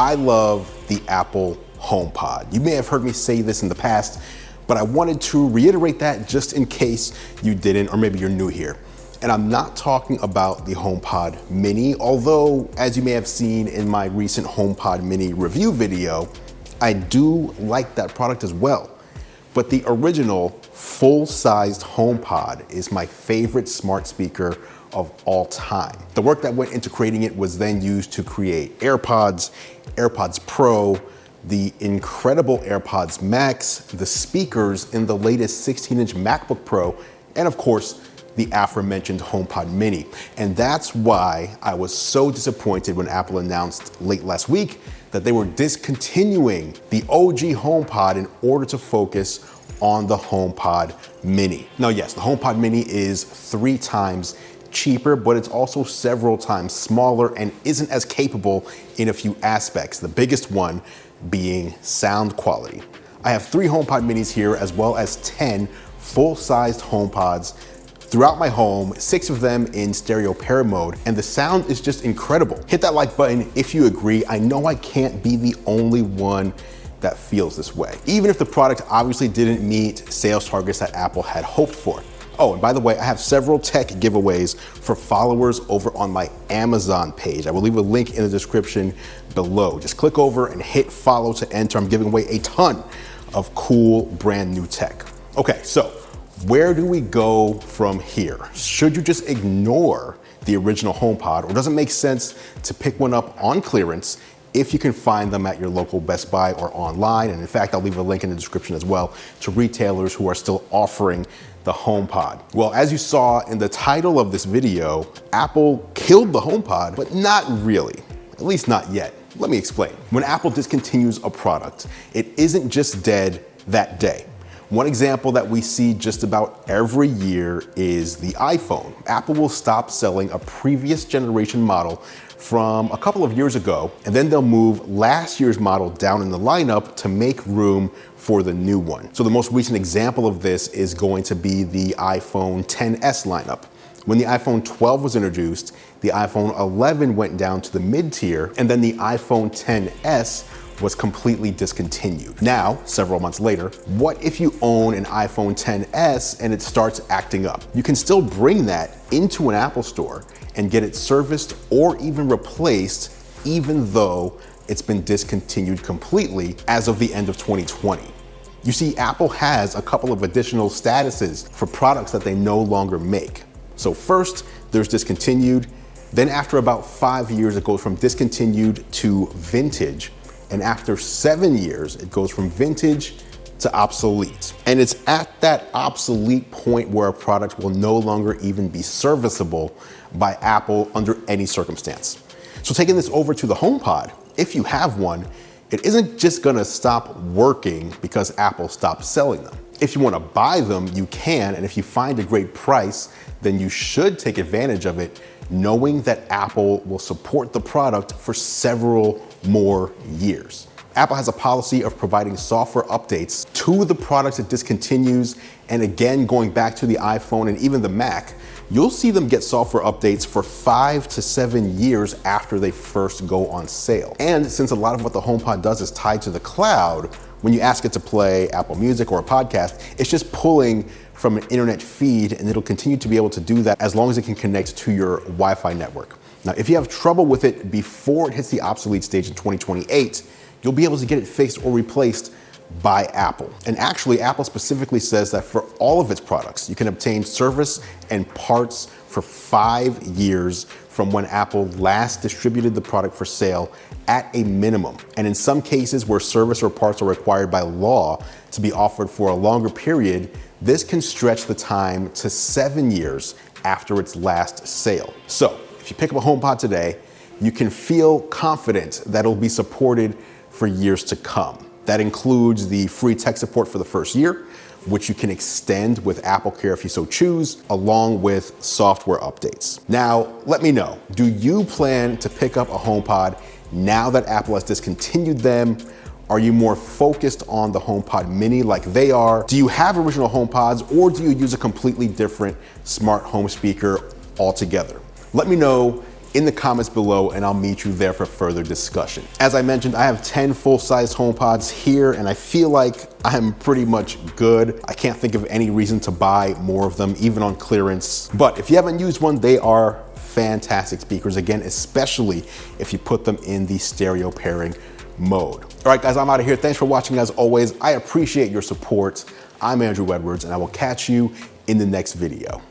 I love the Apple HomePod. You may have heard me say this in the past, but I wanted to reiterate that just in case you didn't, or maybe you're new here. And I'm not talking about the HomePod Mini, although as you may have seen in my recent HomePod Mini review video, I do like that product as well. But the original full-sized HomePod is my favorite smart speaker of all time. The work that went into creating it was then used to create AirPods, AirPods Pro, the incredible AirPods Max, the speakers in the latest 16-inch MacBook Pro, and of course, the aforementioned HomePod Mini. And that's why I was so disappointed when Apple announced late last week that they were discontinuing the OG HomePod in order to focus on the HomePod Mini. Now, yes, the HomePod Mini is 3 times cheaper, but it's also several times smaller and isn't as capable in a few aspects, the biggest one being sound quality. I have 3 HomePod Minis here, as well as 10 full-sized HomePods throughout my home, 6 of them in stereo pair mode, and the sound is just incredible. Hit that like button if you agree. I know I can't be the only one that feels this way, even if the product obviously didn't meet sales targets that Apple had hoped for. Oh, and by the way, I have several tech giveaways for followers over on my Amazon page. I will leave a link in the description below. Just click over and hit follow to enter. I'm giving away a ton of cool brand new tech. Okay, so where do we go from here? Should you just ignore the original HomePod, or does it make sense to pick one up on clearance if you can find them at your local Best Buy or online? And in fact, I'll leave a link in the description as well to retailers who are still offering the HomePod. Well, as you saw in the title of this video, Apple killed the HomePod, but not really, at least not yet. Let me explain. When Apple discontinues a product, it isn't just dead that day. One example that we see just about every year is the iPhone. Apple will stop selling a previous generation model from a couple of years ago, and then they'll move last year's model down in the lineup to make room for the new one. So the most recent example of this is going to be the iPhone XS lineup. When the iPhone 12 was introduced, the iPhone 11 went down to the mid-tier, and then the iPhone XS was completely discontinued. Now, several months later, what if you own an iPhone XS and it starts acting up? You can still bring that into an Apple store and get it serviced or even replaced, even though it's been discontinued completely as of the end of 2020. You see, Apple has a couple of additional statuses for products that they no longer make. So first, there's discontinued. Then after about 5 years, it goes from discontinued to vintage. And after 7 years, it goes from vintage to obsolete. And it's at that obsolete point where a product will no longer even be serviceable by Apple under any circumstance. So taking this over to the HomePod, if you have one, it isn't just gonna stop working because Apple stopped selling them. If you wanna buy them, you can, and if you find a great price, then you should take advantage of it, knowing that Apple will support the product for several more years. Apple has a policy of providing software updates to the products it discontinues, and again, going back to the iPhone and even the Mac, you'll see them get software updates for 5 to 7 years after they first go on sale. And since a lot of what the HomePod does is tied to the cloud, when you ask it to play Apple Music or a podcast, it's just pulling from an internet feed, and it'll continue to be able to do that as long as it can connect to your Wi-Fi network. Now, if you have trouble with it before it hits the obsolete stage in 2028, you'll be able to get it fixed or replaced by Apple. And actually, Apple specifically says that for all of its products, you can obtain service and parts for 5 years from when Apple last distributed the product for sale at a minimum. And in some cases where service or parts are required by law to be offered for a longer period, this can stretch the time to 7 years after its last sale. So if you pick up a HomePod today, you can feel confident that it'll be supported for years to come. That includes the free tech support for the first year, which you can extend with AppleCare if you so choose, along with software updates. Now, let me know, do you plan to pick up a HomePod now that Apple has discontinued them? Are you more focused on the HomePod Mini like they are? Do you have original HomePods, or do you use a completely different smart home speaker altogether? Let me know in the comments below, and I'll meet you there for further discussion. As I mentioned, I have 10 full-size HomePods here, and I feel like I'm pretty much good. I can't think of any reason to buy more of them, even on clearance. But if you haven't used one, they are fantastic speakers, again, especially if you put them in the stereo pairing mode. All right, guys, I'm out of here. Thanks for watching. As always, I appreciate your support. I'm Andrew Edwards, and I will catch you in the next video.